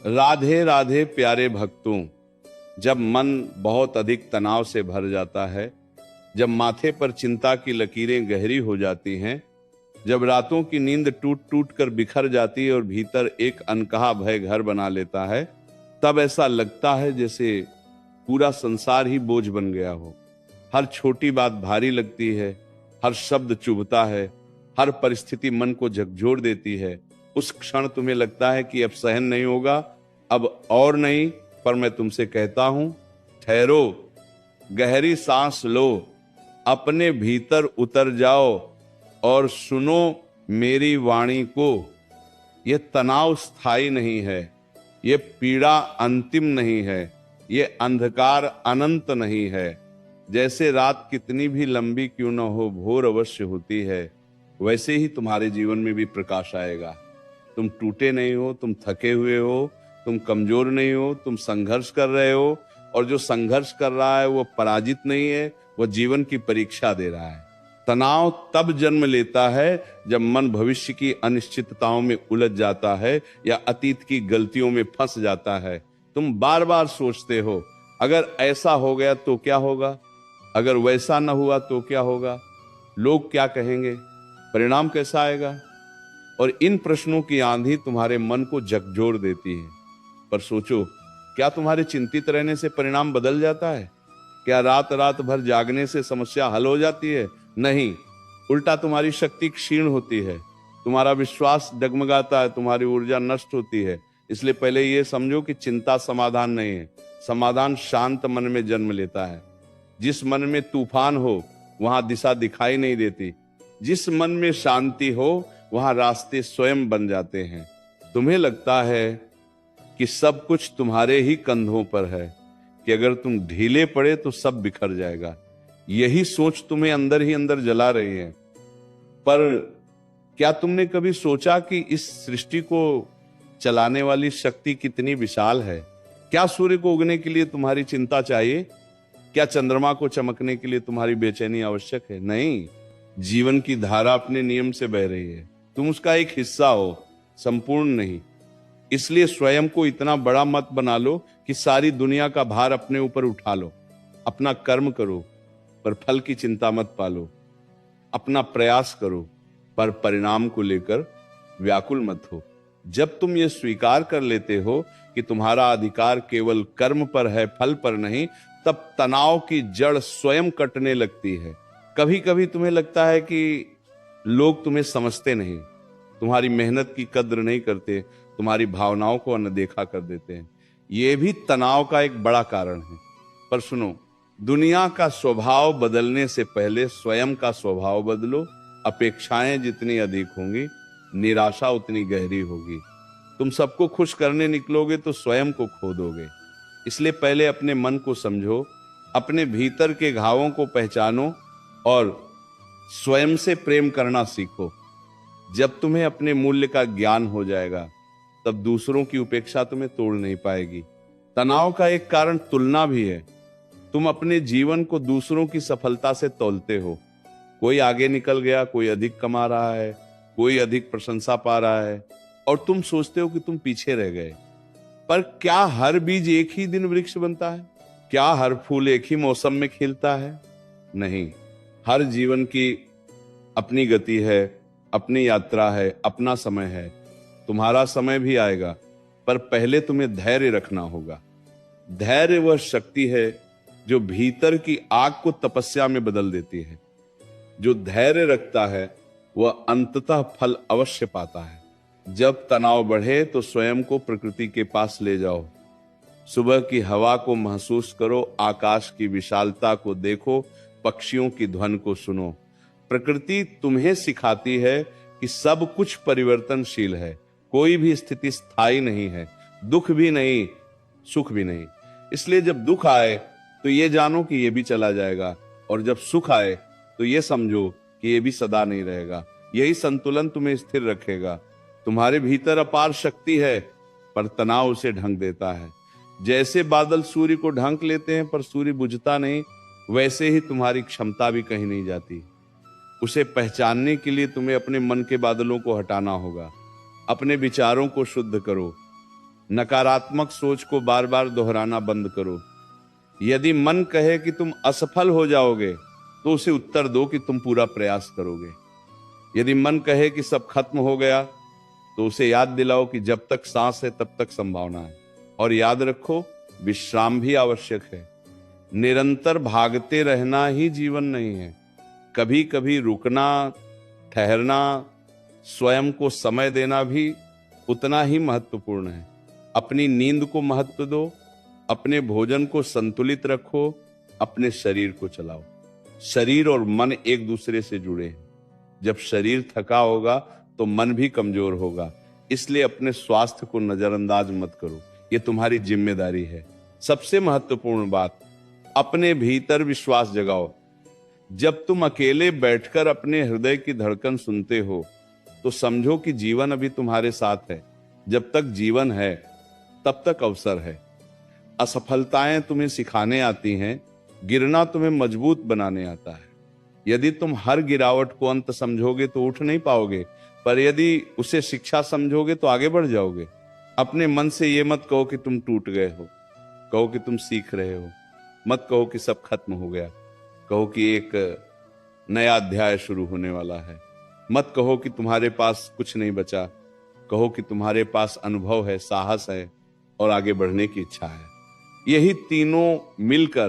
राधे राधे प्यारे भक्तों। जब मन बहुत अधिक तनाव से भर जाता है, जब माथे पर चिंता की लकीरें गहरी हो जाती हैं, जब रातों की नींद टूट टूट कर बिखर जाती है और भीतर एक अनकहा भय घर बना लेता है, तब ऐसा लगता है जैसे पूरा संसार ही बोझ बन गया हो। हर छोटी बात भारी लगती है, हर शब्द चुभता है, हर परिस्थिति मन को झकझोर देती है। उस क्षण तुम्हें लगता है कि अब सहन नहीं होगा, अब और नहीं। पर मैं तुमसे कहता हूं, ठहरो, गहरी सांस लो, अपने भीतर उतर जाओ और सुनो मेरी वाणी को। यह तनाव स्थायी नहीं है, यह पीड़ा अंतिम नहीं है, यह अंधकार अनंत नहीं है। जैसे रात कितनी भी लंबी क्यों न हो, भोर अवश्य होती है, वैसे ही तुम्हारे जीवन में भी प्रकाश आएगा। तुम टूटे नहीं हो, तुम थके हुए हो, तुम कमजोर नहीं हो, तुम संघर्ष कर रहे हो, और जो संघर्ष कर रहा है वो पराजित नहीं है, वो जीवन की परीक्षा दे रहा है। तनाव तब जन्म लेता है जब मन भविष्य की अनिश्चितताओं में उलझ जाता है या अतीत की गलतियों में फंस जाता है। तुम बार बार सोचते हो, अगर ऐसा हो गया तो क्या होगा, अगर वैसा न हुआ तो क्या होगा, लोग क्या कहेंगे, परिणाम कैसा आएगा। और इन प्रश्नों की आंधी तुम्हारे मन को झकझोर देती है। पर सोचो, क्या तुम्हारे चिंतित रहने से परिणाम बदल जाता है? क्या रात रात भर जागने से समस्या हल हो जाती है? नहीं, उल्टा तुम्हारी शक्ति क्षीण होती है, तुम्हारा विश्वास डगमगाता है, तुम्हारी ऊर्जा नष्ट होती है। इसलिए पहले यह समझो कि चिंता समाधान नहीं है, समाधान शांत मन में जन्म लेता है। जिस मन में तूफान हो वहां दिशा दिखाई नहीं देती, जिस मन में शांति हो वहां रास्ते स्वयं बन जाते हैं। तुम्हें लगता है कि सब कुछ तुम्हारे ही कंधों पर है, कि अगर तुम ढीले पड़े तो सब बिखर जाएगा। यही सोच तुम्हें अंदर ही अंदर जला रही है। पर क्या तुमने कभी सोचा कि इस सृष्टि को चलाने वाली शक्ति कितनी विशाल है? क्या सूर्य को उगने के लिए तुम्हारी चिंता चाहिए? क्या चंद्रमा को चमकने के लिए तुम्हारी बेचैनी आवश्यक है? नहीं, जीवन की धारा अपने नियम से बह रही है, तुम उसका एक हिस्सा हो, संपूर्ण नहीं। इसलिए स्वयं को इतना बड़ा मत बना लो कि सारी दुनिया का भार अपने ऊपर उठा लो। अपना कर्म करो पर फल की चिंता मत पालो, अपना प्रयास करो पर परिणाम को लेकर व्याकुल मत हो। जब तुम ये स्वीकार कर लेते हो कि तुम्हारा अधिकार केवल कर्म पर है, फल पर नहीं, तब तनाव की जड़ स्वयं कटने लगती है। कभी कभी तुम्हें लगता है कि लोग तुम्हें समझते नहीं, तुम्हारी मेहनत की कद्र नहीं करते, तुम्हारी भावनाओं को अनदेखा कर देते हैं। यह भी तनाव का एक बड़ा कारण है। पर सुनो, दुनिया का स्वभाव बदलने से पहले स्वयं का स्वभाव बदलो। अपेक्षाएं जितनी अधिक होंगी, निराशा उतनी गहरी होगी। तुम सबको खुश करने निकलोगे तो स्वयं को खो दोगे। इसलिए पहले अपने मन को समझो, अपने भीतर के घावों को पहचानो और स्वयं से प्रेम करना सीखो। जब तुम्हें अपने मूल्य का ज्ञान हो जाएगा, तब दूसरों की उपेक्षा तुम्हें तोड़ नहीं पाएगी। तनाव का एक कारण तुलना भी है। तुम अपने जीवन को दूसरों की सफलता से तौलते हो। कोई आगे निकल गया, कोई अधिक कमा रहा है, कोई अधिक प्रशंसा पा रहा है, और तुम सोचते हो कि तुम पीछे रह गए। पर क्या हर बीज एक ही दिन वृक्ष बनता है? क्या हर फूल एक ही मौसम में खिलता है? नहीं, हर जीवन की अपनी गति है, अपनी यात्रा है, अपना समय है। तुम्हारा समय भी आएगा, पर पहले तुम्हें धैर्य रखना होगा। धैर्य वह शक्ति है जो भीतर की आग को तपस्या में बदल देती है। जो धैर्य रखता है वह अंततः फल अवश्य पाता है। जब तनाव बढ़े तो स्वयं को प्रकृति के पास ले जाओ। सुबह की हवा को महसूस करो, आकाश की विशालता को देखो, पक्षियों की ध्वन को सुनो। प्रकृति तुम्हें सिखाती है कि सब कुछ परिवर्तनशील है, कोई भी स्थिति स्थायी नहीं है, दुख भी नहीं, सुख भी नहीं। इसलिए जब दुख आए तो ये जानो कि ये भी चला जाएगा, और जब सुख आए तो ये समझो कि ये भी सदा नहीं रहेगा। यही संतुलन तुम्हें स्थिर रखेगा। तुम्हारे भीतर अपार शक्ति है, पर तनाव उसे ढंक देता है। जैसे बादल सूर्य को ढंक लेते हैं पर सूर्य बुझता नहीं, वैसे ही तुम्हारी क्षमता भी कहीं नहीं जाती। उसे पहचानने के लिए तुम्हें अपने मन के बादलों को हटाना होगा। अपने विचारों को शुद्ध करो, नकारात्मक सोच को बार बार दोहराना बंद करो। यदि मन कहे कि तुम असफल हो जाओगे तो उसे उत्तर दो कि तुम पूरा प्रयास करोगे। यदि मन कहे कि सब खत्म हो गया तो उसे याद दिलाओ कि जब तक सांस है तब तक संभावना है। और याद रखो, विश्राम भी आवश्यक है। निरंतर भागते रहना ही जीवन नहीं है। कभी कभी रुकना, ठहरना, स्वयं को समय देना भी उतना ही महत्वपूर्ण है। अपनी नींद को महत्व दो, अपने भोजन को संतुलित रखो, अपने शरीर को चलाओ। शरीर और मन एक दूसरे से जुड़े हैं। जब शरीर थका होगा तो मन भी कमजोर होगा। इसलिए अपने स्वास्थ्य को नजरअंदाज मत करो, ये तुम्हारी जिम्मेदारी है। सबसे महत्वपूर्ण बात, अपने भीतर विश्वास जगाओ। जब तुम अकेले बैठकर अपने हृदय की धड़कन सुनते हो तो समझो कि जीवन अभी तुम्हारे साथ है। जब तक जीवन है तब तक अवसर है। असफलताएं तुम्हें सिखाने आती हैं, गिरना तुम्हें मजबूत बनाने आता है। यदि तुम हर गिरावट को अंत समझोगे तो उठ नहीं पाओगे, पर यदि उसे शिक्षा समझोगे तो आगे बढ़ जाओगे। अपने मन से ये मत कहो कि तुम टूट गए हो, कहो कि तुम सीख रहे हो। मत कहो कि सब खत्म हो गया, कहो कि एक नया अध्याय शुरू होने वाला है। मत कहो कि तुम्हारे पास कुछ नहीं बचा, कहो कि तुम्हारे पास अनुभव है, साहस है और आगे बढ़ने की इच्छा है। यही तीनों मिलकर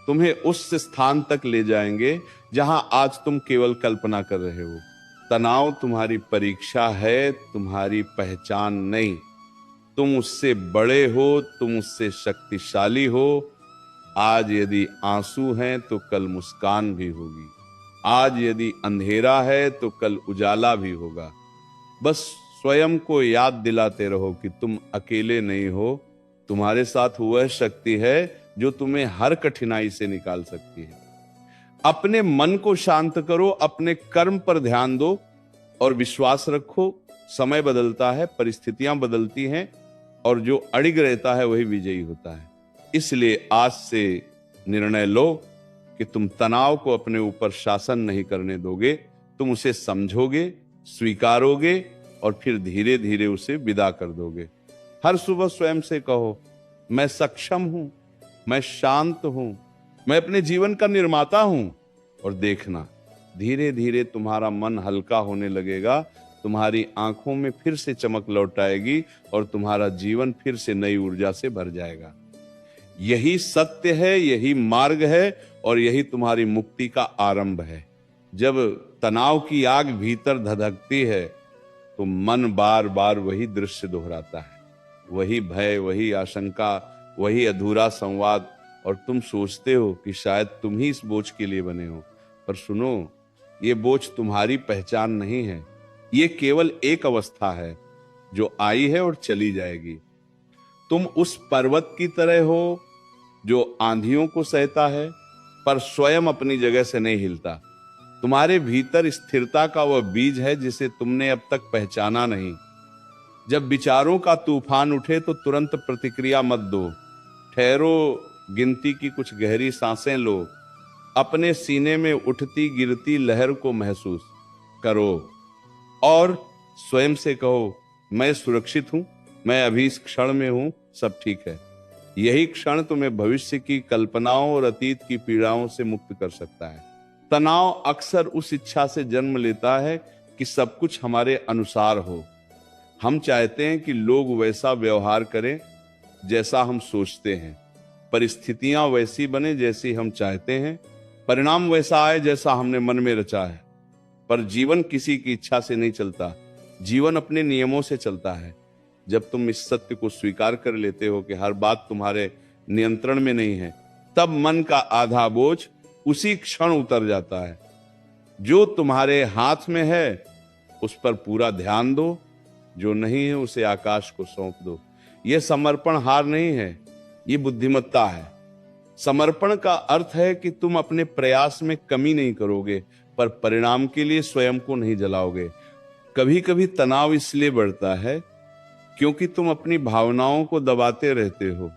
तुम्हें उस स्थान तक ले जाएंगे जहां आज तुम केवल कल्पना कर रहे हो। तनाव तुम्हारी परीक्षा है, तुम्हारी पहचान नहीं। तुम उससे बड़े हो, तुम उससे शक्तिशाली हो। आज यदि आंसू हैं तो कल मुस्कान भी होगी। आज यदि अंधेरा है तो कल उजाला भी होगा। बस स्वयं को याद दिलाते रहो कि तुम अकेले नहीं हो। तुम्हारे साथ वह शक्ति है जो तुम्हें हर कठिनाई से निकाल सकती है। अपने मन को शांत करो, अपने कर्म पर ध्यान दो और विश्वास रखो। समय बदलता है, परिस्थितियां बदलती हैं और जो अड़िग रहता है वही विजयी होता है। इसलिए आज से निर्णय लो कि तुम तनाव को अपने ऊपर शासन नहीं करने दोगे। तुम उसे समझोगे, स्वीकारोगे और फिर धीरे धीरे उसे विदा कर दोगे। हर सुबह स्वयं से कहो, मैं सक्षम हूं, मैं शांत हूं, मैं अपने जीवन का निर्माता हूं। और देखना, धीरे धीरे तुम्हारा मन हल्का होने लगेगा, तुम्हारी आंखों में फिर से चमक लौट आएगी और तुम्हारा जीवन फिर से नई ऊर्जा से भर जाएगा। यही सत्य है, यही मार्ग है और यही तुम्हारी मुक्ति का आरंभ है। जब तनाव की आग भीतर धधकती है तो मन बार बार वही दृश्य दोहराता है, वही भय, वही आशंका, वही अधूरा संवाद। और तुम सोचते हो कि शायद तुम ही इस बोझ के लिए बने हो। पर सुनो, ये बोझ तुम्हारी पहचान नहीं है। ये केवल एक अवस्था है जो आई है और चली जाएगी। तुम उस पर्वत की तरह हो जो आंधियों को सहता है पर स्वयं अपनी जगह से नहीं हिलता। तुम्हारे भीतर स्थिरता का वह बीज है जिसे तुमने अब तक पहचाना नहीं। जब विचारों का तूफान उठे तो तुरंत प्रतिक्रिया मत दो। ठहरो, गिनती की कुछ गहरी सांसें लो। अपने सीने में उठती गिरती लहर को महसूस करो और स्वयं से कहो, मैं सुरक्षित हूं, मैं अभी इस क्षण में हूं, सब ठीक है। यही क्षण तुम्हें भविष्य की कल्पनाओं और अतीत की पीड़ाओं से मुक्त कर सकता है। तनाव अक्सर उस इच्छा से जन्म लेता है कि सब कुछ हमारे अनुसार हो। हम चाहते हैं कि लोग वैसा व्यवहार करें जैसा हम सोचते हैं, परिस्थितियां वैसी बने जैसी हम चाहते हैं, परिणाम वैसा आए जैसा हमने मन में रचा है। पर जीवन किसी की इच्छा से नहीं चलता, जीवन अपने नियमों से चलता है। जब तुम इस सत्य को स्वीकार कर लेते हो कि हर बात तुम्हारे नियंत्रण में नहीं है, तब मन का आधा बोझ उसी क्षण उतर जाता है। जो तुम्हारे हाथ में है उस पर पूरा ध्यान दो, जो नहीं है उसे आकाश को सौंप दो। यह समर्पण हार नहीं है, ये बुद्धिमत्ता है। समर्पण का अर्थ है कि तुम अपने प्रयास में कमी नहीं करोगे पर परिणाम के लिए स्वयं को नहीं जलाओगे। कभी कभी तनाव इसलिए बढ़ता है क्योंकि तुम अपनी भावनाओं को दबाते रहते हो।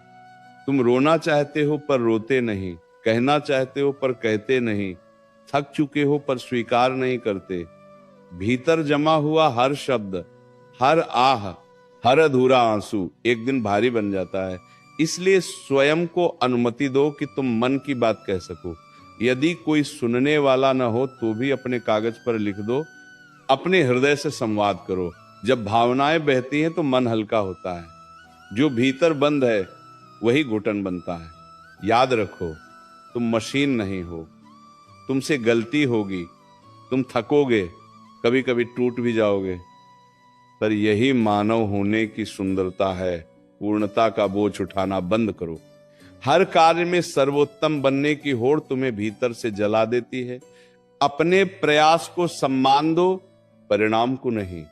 तुम रोना चाहते हो पर रोते नहीं, कहना चाहते हो पर कहते नहीं, थक चुके हो पर स्वीकार नहीं करते। भीतर जमा हुआ हर शब्द, हर आह, हर अधूरा आंसू एक दिन भारी बन जाता है। इसलिए स्वयं को अनुमति दो कि तुम मन की बात कह सको। यदि कोई सुनने वाला न हो तो भी अपने कागज पर लिख दो, अपने हृदय से संवाद करो। जब भावनाएं बहती हैं तो मन हल्का होता है। जो भीतर बंद है वही घुटन बनता है। याद रखो, तुम मशीन नहीं हो। तुमसे गलती होगी, तुम थकोगे, कभी कभी टूट भी जाओगे, पर यही मानव होने की सुंदरता है। पूर्णता का बोझ उठाना बंद करो। हर कार्य में सर्वोत्तम बनने की होड़ तुम्हें भीतर से जला देती है। अपने प्रयास को सम्मान दो, परिणाम को नहीं।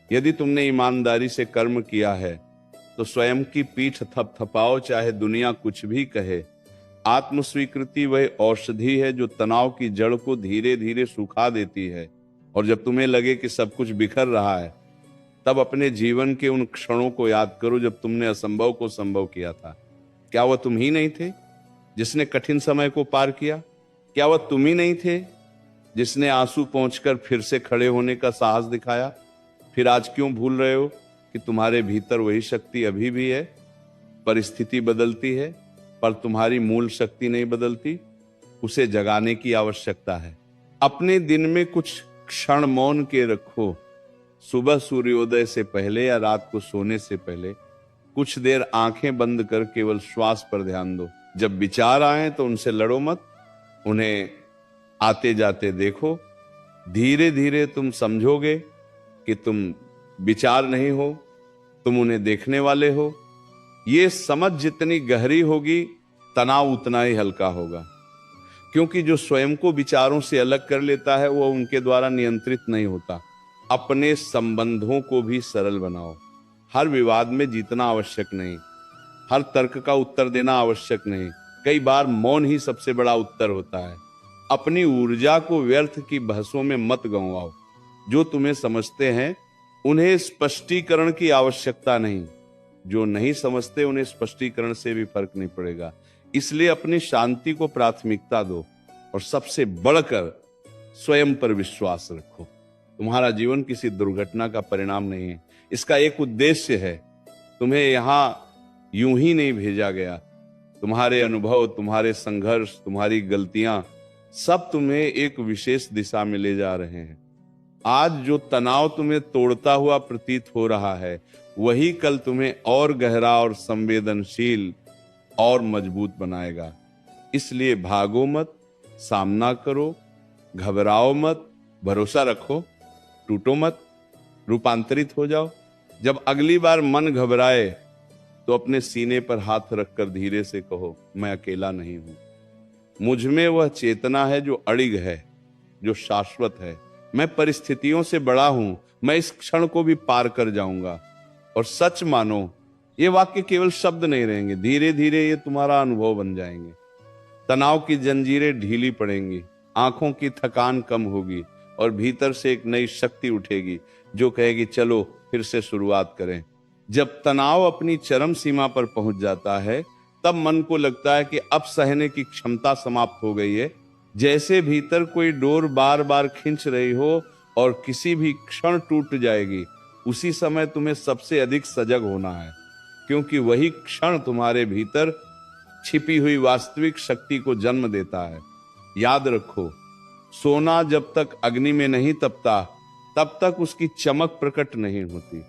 यदि तुमने ईमानदारी से कर्म किया है तो स्वयं की पीठ थपथपाओ, चाहे दुनिया कुछ भी कहे। आत्मस्वीकृति वह औषधि है जो तनाव की जड़ को धीरे धीरे सुखा देती है। और जब तुम्हें लगे कि सब कुछ बिखर रहा है, तब अपने जीवन के उन क्षणों को याद करो जब तुमने असंभव को संभव किया था। क्या वह तुम ही नहीं थे जिसने कठिन समय को पार किया? क्या वह तुम ही नहीं थे जिसने आंसू पहुंचकर फिर से खड़े होने का साहस दिखाया? फिर आज क्यों भूल रहे हो कि तुम्हारे भीतर वही शक्ति अभी भी है? परिस्थिति बदलती है पर तुम्हारी मूल शक्ति नहीं बदलती। उसे जगाने की आवश्यकता है। अपने दिन में कुछ क्षण मौन के रखो। सुबह सूर्योदय से पहले या रात को सोने से पहले कुछ देर आंखें बंद कर केवल श्वास पर ध्यान दो। जब विचार आए तो उनसे लड़ो मत, उन्हें आते जाते देखो। धीरे धीरे तुम समझोगे कि तुम विचार नहीं हो, तुम उन्हें देखने वाले हो। ये समझ जितनी गहरी होगी, तनाव उतना ही हल्का होगा। क्योंकि जो स्वयं को विचारों से अलग कर लेता है वह उनके द्वारा नियंत्रित नहीं होता। अपने संबंधों को भी सरल बनाओ। हर विवाद में जीतना आवश्यक नहीं, हर तर्क का उत्तर देना आवश्यक नहीं। कई बार मौन ही सबसे बड़ा उत्तर होता है। अपनी ऊर्जा को व्यर्थ की बहसों में मत गंवाओ। जो तुम्हें समझते हैं उन्हें स्पष्टीकरण की आवश्यकता नहीं, जो नहीं समझते उन्हें स्पष्टीकरण से भी फर्क नहीं पड़ेगा। इसलिए अपनी शांति को प्राथमिकता दो और सबसे बढ़कर स्वयं पर विश्वास रखो। तुम्हारा जीवन किसी दुर्घटना का परिणाम नहीं है, इसका एक उद्देश्य है। तुम्हें यहां यूं ही नहीं भेजा गया। तुम्हारे अनुभव, तुम्हारे संघर्ष, तुम्हारी गलतियां सब तुम्हें एक विशेष दिशा में ले जा रहे हैं। आज जो तनाव तुम्हें तोड़ता हुआ प्रतीत हो रहा है वही कल तुम्हें और गहरा और संवेदनशील और मजबूत बनाएगा। इसलिए भागो मत, सामना करो, घबराओ मत, भरोसा रखो, टूटो मत, रूपांतरित हो जाओ। जब अगली बार मन घबराए तो अपने सीने पर हाथ रखकर धीरे से कहो, मैं अकेला नहीं हूं। मुझ में वह चेतना है जो अड़िग है, जो शाश्वत है। मैं परिस्थितियों से बड़ा हूं, मैं इस क्षण को भी पार कर जाऊंगा। और सच मानो, ये वाक्य केवल शब्द नहीं रहेंगे, धीरे धीरे ये तुम्हारा अनुभव बन जाएंगे। तनाव की जंजीरें ढीली पड़ेंगी, आंखों की थकान कम होगी और भीतर से एक नई शक्ति उठेगी जो कहेगी चलो फिर से शुरुआत करें। जब तनाव अपनी चरम सीमा पर पहुंच जाता है तब मन को लगता है कि अब सहने की क्षमता समाप्त हो गई है। जैसे भीतर कोई डोर बार बार खींच रही हो और किसी भी क्षण टूट जाएगी। उसी समय तुम्हें सबसे अधिक सजग होना है, क्योंकि वही क्षण तुम्हारे भीतर छिपी हुई वास्तविक शक्ति को जन्म देता है। याद रखो, सोना जब तक अग्नि में नहीं तपता तब तक उसकी चमक प्रकट नहीं होती।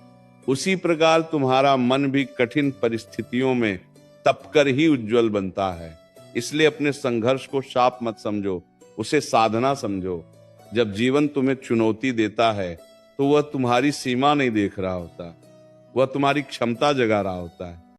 उसी प्रकार तुम्हारा मन भी कठिन परिस्थितियों में तपकर ही उज्जवल बनता है। इसलिए अपने संघर्ष को शाप मत समझो, उसे साधना समझो। जब जीवन तुम्हें चुनौती देता है तो वह तुम्हारी सीमा नहीं देख रहा होता, वह तुम्हारी क्षमता जगा रहा होता है।